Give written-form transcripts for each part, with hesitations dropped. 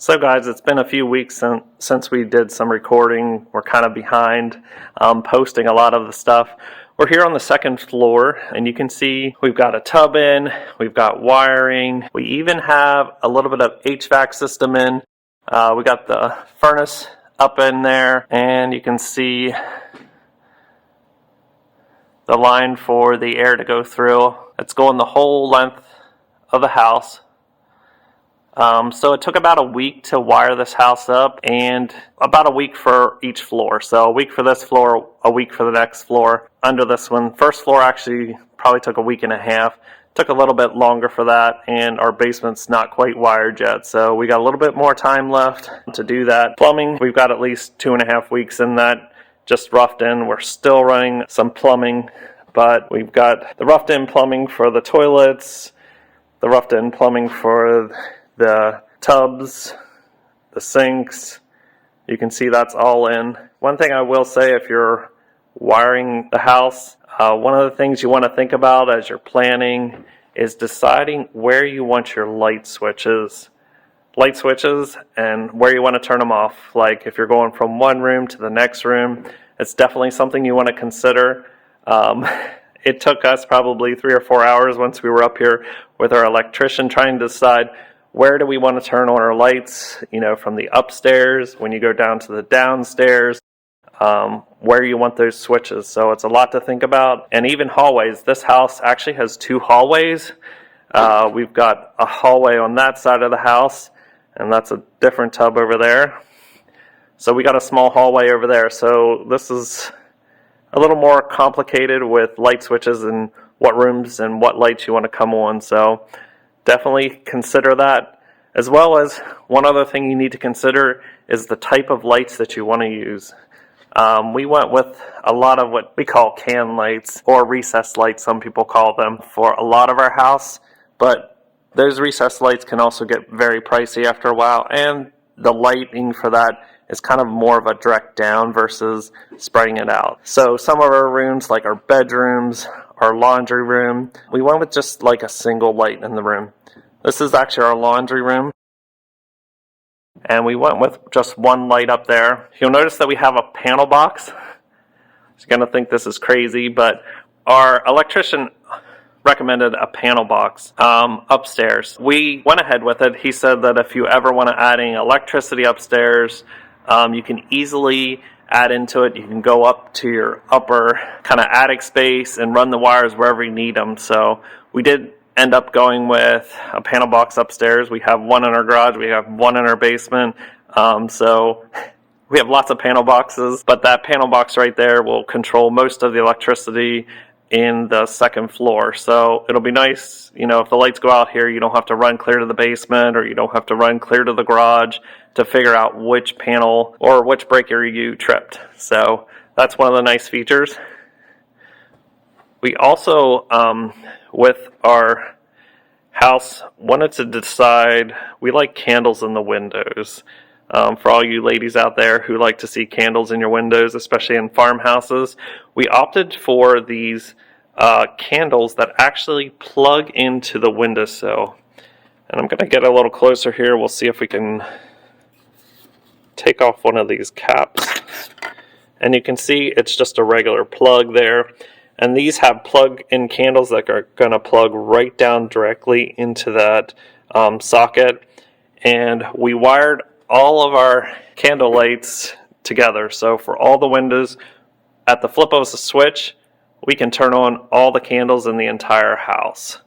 So guys, it's been a few weeks since we did some recording. We're kind of behind posting a lot of the stuff. We're here on the second floor, and you can see we've got a tub in, we've got wiring, we even have a little bit of HVAC system in. We got the furnace up in there, and you can see the line for the air to go through. It's going the whole length of the house. So it took about a week to wire this house up, and about a week for each floor. So a week for this floor, a week for the next floor. Under this one, first floor actually probably took a week and a half. Took a little bit longer for that, and our basement's not quite wired yet. So we got a little bit more time left to do that. Plumbing, we've got at least 2.5 weeks in that, just roughed in. We're still running some plumbing, but we've got the roughed in plumbing for the toilets, the roughed in plumbing for the tubs, the sinks. You can see that's all in. One thing I will say, if you're wiring the house, one of the things you want to think about as you're planning is deciding where you want your light switches and where you want to turn them off. Like if you're going from one room to the next room, it's definitely something you want to consider. It took us probably 3 or 4 hours once we were up here with our electrician trying to decide where do we want to turn on our lights, from the upstairs, when you go down to the downstairs, where you want those switches. So it's a lot to think about. And even hallways. This house actually has 2 hallways. We've got a hallway on that side of the house, and that's a different tub over there. So we got a small hallway over there. So this is a little more complicated with light switches and what rooms and what lights you want to come on. So definitely consider that, as well as one other thing you need to consider is the type of lights that you want to use. We went with a lot of what we call can lights, or recessed lights some people call them, for a lot of our house, but those recessed lights can also get very pricey after a while, and the lighting for that is kind of more of a direct down versus spreading it out. So some of our rooms, like our bedrooms, our laundry room, we went with just like a single light in the room. This is actually our laundry room, and we went with just one light up there. You'll notice that we have a panel box. You're going to think this is crazy, but our electrician recommended a panel box upstairs. We went ahead with it. He said that if you ever want to add any electricity upstairs, you can easily add into it. You can go up to your upper kind of attic space and run the wires wherever you need them. So we did end up going with a panel box upstairs. We have one in our garage, we have one in our basement. So we have lots of panel boxes, but that panel box right there will control most of the electricity in the second floor. So it'll be nice, if the lights go out here, you don't have to run clear to the basement, or you don't have to run clear to the garage to figure out which panel or which breaker you tripped. So that's one of the nice features. We also, with our house, wanted to decide, we like candles in the windows. For all you ladies out there who like to see candles in your windows, especially in farmhouses, we opted for these candles that actually plug into the windowsill. And I'm going to get a little closer here. We'll see if we can take off one of these caps. And you can see it's just a regular plug there. And these have plug-in candles that are going to plug right down directly into that socket. And we wired all of our candle lights together. So for all the windows, at the flip of a switch, we can turn on all the candles in the entire house.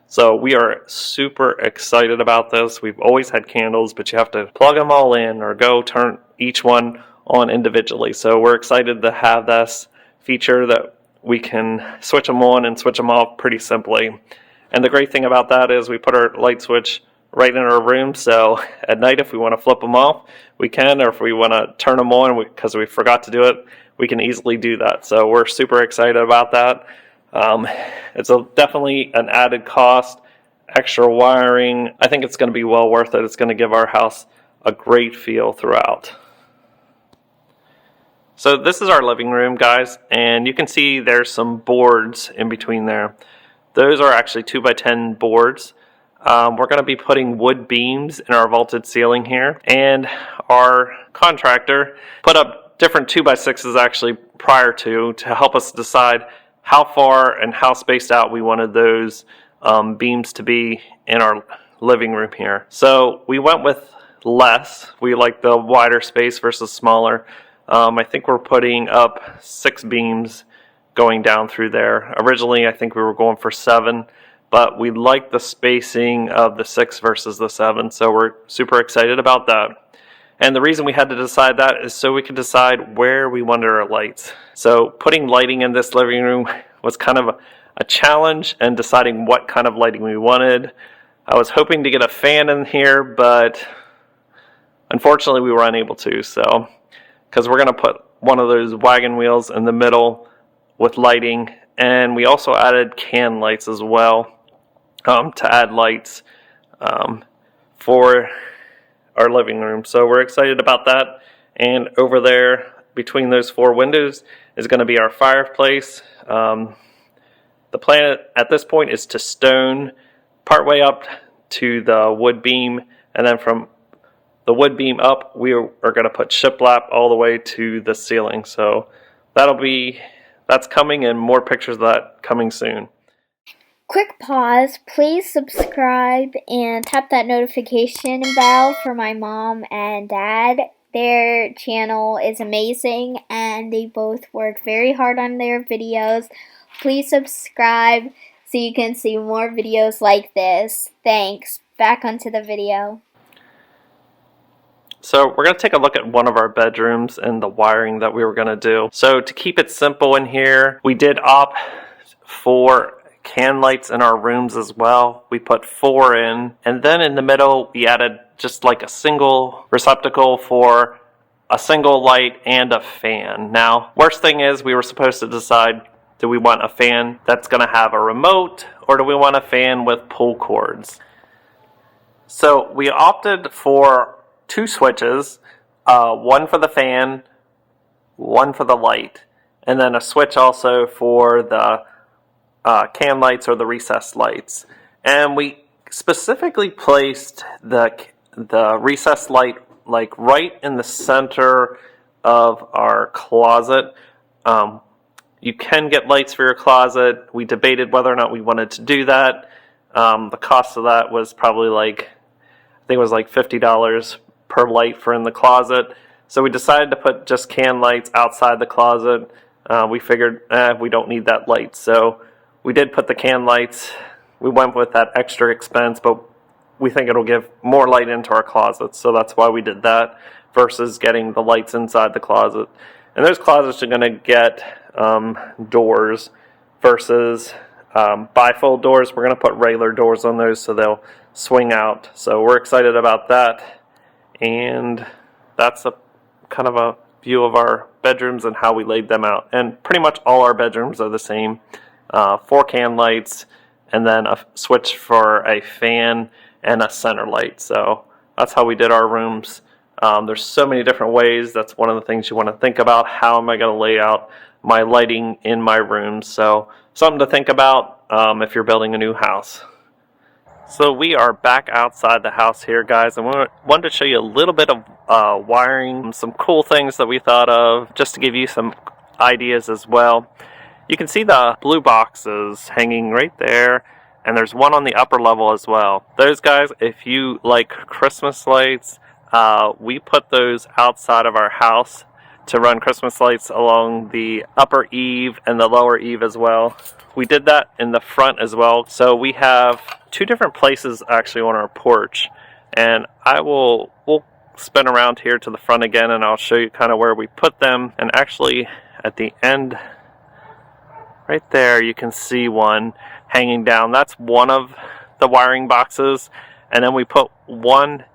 So we are super excited about this. We've always had candles, but you have to plug them all in or go turn each one on individually. So we're excited to have this feature that we can switch them on and switch them off pretty simply. And the great thing about that is we put our light switch right in our room, so at night if we want to flip them off, we can, or if we want to turn them on because we forgot to do it, we can easily do that. So we're super excited about that. It's definitely an added cost, extra wiring. I think it's going to be well worth it. It's going to give our house a great feel throughout. So this is our living room, guys, and you can see there's some boards in between there. Those are actually 2x10 boards. We're going to be putting wood beams in our vaulted ceiling here, and our contractor put up different 2x6s actually prior to help us decide how far and how spaced out we wanted those beams to be in our living room here. So we went with less. We like the wider space versus smaller. I think we're putting up 6 beams going down through there. Originally, I think we were going for 7, but we like the spacing of the 6 versus the 7, so we're super excited about that. And the reason we had to decide that is so we could decide where we wanted our lights. So putting lighting in this living room was kind of a challenge, and deciding what kind of lighting we wanted. I was hoping to get a fan in here, but unfortunately we were unable to, so because we're going to put one of those wagon wheels in the middle with lighting, and we also added can lights as well to add lights for our living room. So we're excited about that. And over there between those 4 windows is going to be our fireplace. The plan at this point is to stone partway up to the wood beam, and then from the wood beam up we are going to put shiplap all the way to the ceiling. So that's coming, and more pictures of that coming soon. Quick pause, please subscribe and tap that notification bell for my mom and dad. Their channel is amazing and they both work very hard on their videos. Please subscribe so you can see more videos like this. Thanks. Back onto the video. So we're going to take a look at one of our bedrooms and the wiring that we were going to do. So to keep it simple in here, we did opt for can lights in our rooms as well. We put 4 in, and then in the middle we added just like a single receptacle for a single light and a fan. Now, worst thing is we were supposed to decide, do we want a fan that's going to have a remote, or do we want a fan with pull cords? So we opted for 2 switches, one for the fan, one for the light, and then a switch also for the can lights or the recessed lights. And we specifically placed the recessed light like right in the center of our closet. You can get lights for your closet. We debated whether or not we wanted to do that. The cost of that was probably I think it was like $50 per light for in the closet. So we decided to put just can lights outside the closet. We figured we don't need that light, so we did put the can lights. We went with that extra expense, but we think it'll give more light into our closet, so that's why we did that versus getting the lights inside the closet. And those closets are going to get doors versus bifold doors. We're going to put regular doors on those so they'll swing out. So we're excited about that. And that's a kind of a view of our bedrooms and how we laid them out. And pretty much all our bedrooms are the same. 4 can lights, and then a switch for a fan and a center light. So that's how we did our rooms. There's so many different ways. That's one of the things you want to think about. How am I going to lay out my lighting in my rooms? So something to think about if you're building a new house. So we are back outside the house here, guys, and we wanted to show you a little bit of wiring, some cool things that we thought of, just to give you some ideas as well. You can see the blue boxes hanging right there, and there's one on the upper level as well. Those guys, if you like Christmas lights, we put those outside of our house to run Christmas lights along the upper eave and the lower eave as well. We did that in the front as well. So we have 2 different places actually on our porch, and we'll spin around here to the front again, and I'll show you kind of where we put them. And actually at the end right there you can see one hanging down. That's one of the wiring boxes, and then we put one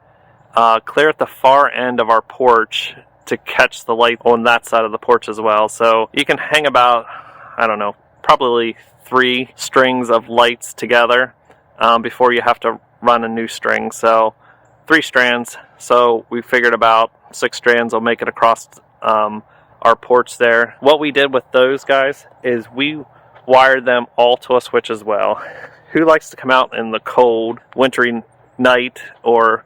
clear at the far end of our porch to catch the light on that side of the porch as well. So you can hang about, I don't know, probably 3 strings of lights together before you have to run a new string. So 3 strands. So we figured about 6 strands will make it across our porch there. What we did with those guys is we wired them all to a switch as well. who likes to come out in the cold, wintry night or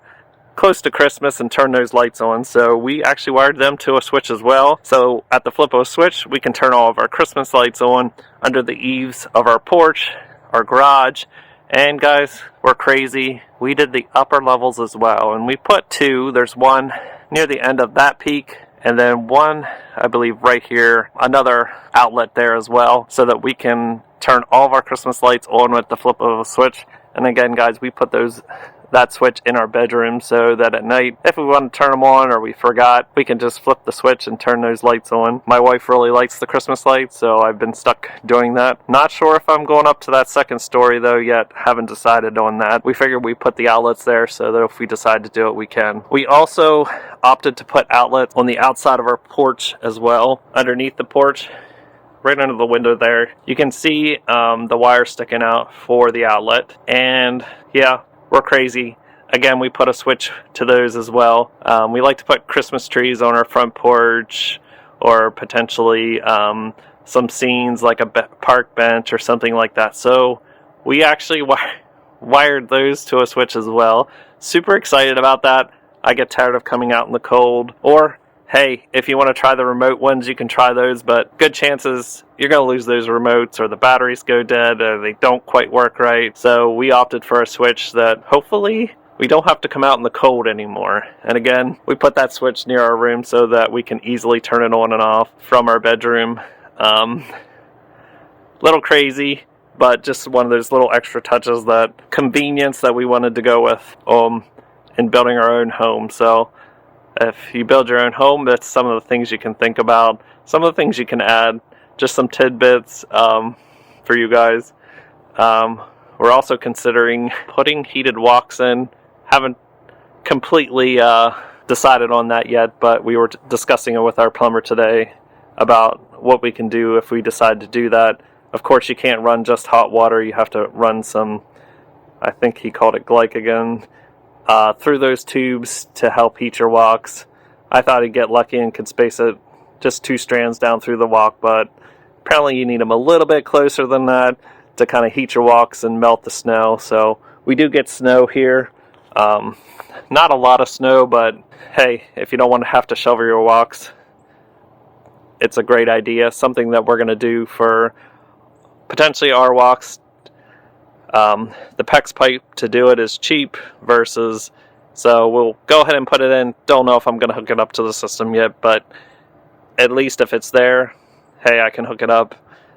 close to Christmas and turn those lights on? So we actually wired them to a switch as well. So at the flip of a switch, we can turn all of our Christmas lights on under the eaves of our porch, our garage. And guys, we're crazy. We did the upper levels as well, and we put two. There's one near the end of that peak, and then one, I believe, right here, another outlet there as well, so that we can turn all of our Christmas lights on with the flip of a switch. And again, guys, we put that switch in our bedroom so that at night, if we want to turn them on or we forgot, we can just flip the switch and turn those lights on. My wife really likes the Christmas lights, so I've been stuck doing that. Not sure if I'm going up to that second story though yet. Haven't decided on that. We figured we put the outlets there so that if we decide to do it, we can. We also opted to put outlets on the outside of our porch as well, underneath the porch. Right under the window there, you can see the wire sticking out for the outlet. And yeah, we're crazy. Again, we put a switch to those as well. We like to put Christmas trees on our front porch, or potentially some scenes like a park bench or something like that. So we actually wired those to a switch as well. Super excited about that. I get tired of coming out in the cold. Or hey, if you want to try the remote ones, you can try those, but good chances you're going to lose those remotes, or the batteries go dead, or they don't quite work right. So we opted for a switch that hopefully we don't have to come out in the cold anymore. And again, we put that switch near our room so that we can easily turn it on and off from our bedroom. Little crazy, but just one of those little extra touches, that convenience that we wanted to go with in building our own home. So if you build your own home, that's some of the things you can think about, some of the things you can add, just some tidbits for you guys. We're also considering putting heated walks in. Haven't completely decided on that yet, but we were discussing it with our plumber today about what we can do if we decide to do that. Of course, you can't run just hot water. You have to run some, I think he called it glycogen, through those tubes to help heat your walks. I thought he'd get lucky and could space it just 2 strands down through the walk, but apparently you need them a little bit closer than that to kind of heat your walks and melt the snow. So we do get snow here. Not a lot of snow, but hey, if you don't want to have to shovel your walks, it's a great idea. Something that we're going to do for potentially our walks. The PEX pipe to do it is cheap versus, so we'll go ahead and put it in. Don't know if I'm going to hook it up to the system yet, but at least if it's there, hey, I can hook it up.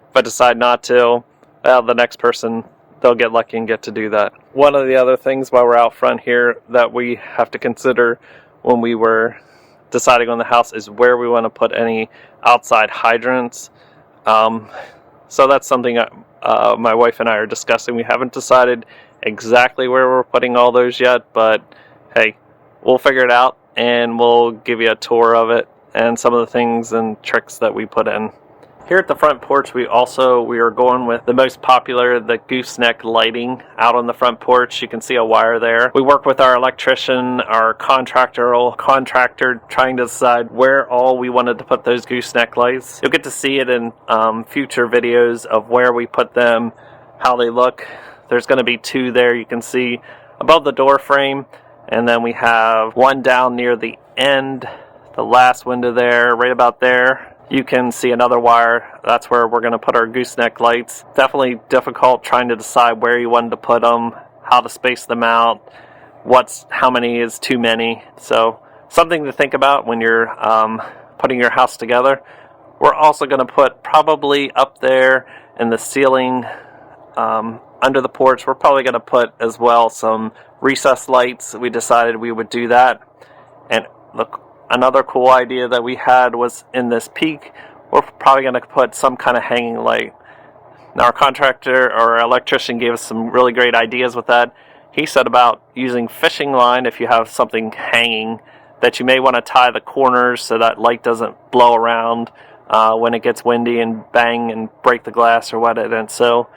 If I decide not to, well, the next person, they'll get lucky and get to do that. One of the other things while we're out front here that we have to consider when we were deciding on the house is where we want to put any outside hydrants. So that's something my wife and I are discussing. We haven't decided exactly where we're putting all those yet, but hey, we'll figure it out and we'll give you a tour of it and some of the things and tricks that we put in. Here at the front porch, we are going with the most popular, the gooseneck lighting out on the front porch. You can see a wire there. We work with our electrician, our contractor trying to decide where all we wanted to put those gooseneck lights. You'll get to see it in future videos of where we put them, how they look. There's going to be 2 there you can see above the door frame, and then we have one down near the end, the last window there, right about there. You can see another wire. That's where we're going to put our gooseneck lights. Definitely difficult trying to decide where you wanted to put them, how to space them out, how many is too many. So something to think about when you're putting your house together. We're also going to put probably up there in the ceiling under the porch, we're probably going to put as well some recessed lights. We decided we would do that. And look, another cool idea that we had was in this peak, we're probably going to put some kind of hanging light. Now our contractor or our electrician gave us some really great ideas with that. He said about using fishing line if you have something hanging, that you may want to tie the corners so that light doesn't blow around when it gets windy and bang and break the glass or wet it. And so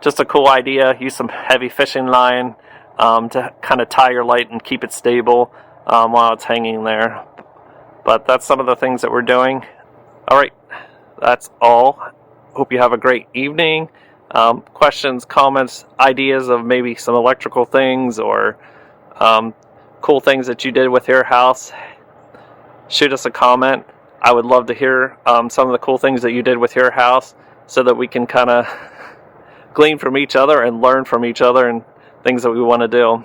just a cool idea. Use some heavy fishing line to kind of tie your light and keep it stable while it's hanging there. But that's some of the things that we're doing. Alright, that's all. Hope you have a great evening. questions, comments, ideas of maybe some electrical things or cool things that you did with your house, shoot us a comment. I would love to hear some of the cool things that you did with your house so that we can kind of glean from each other and learn from each other and things that we want to do.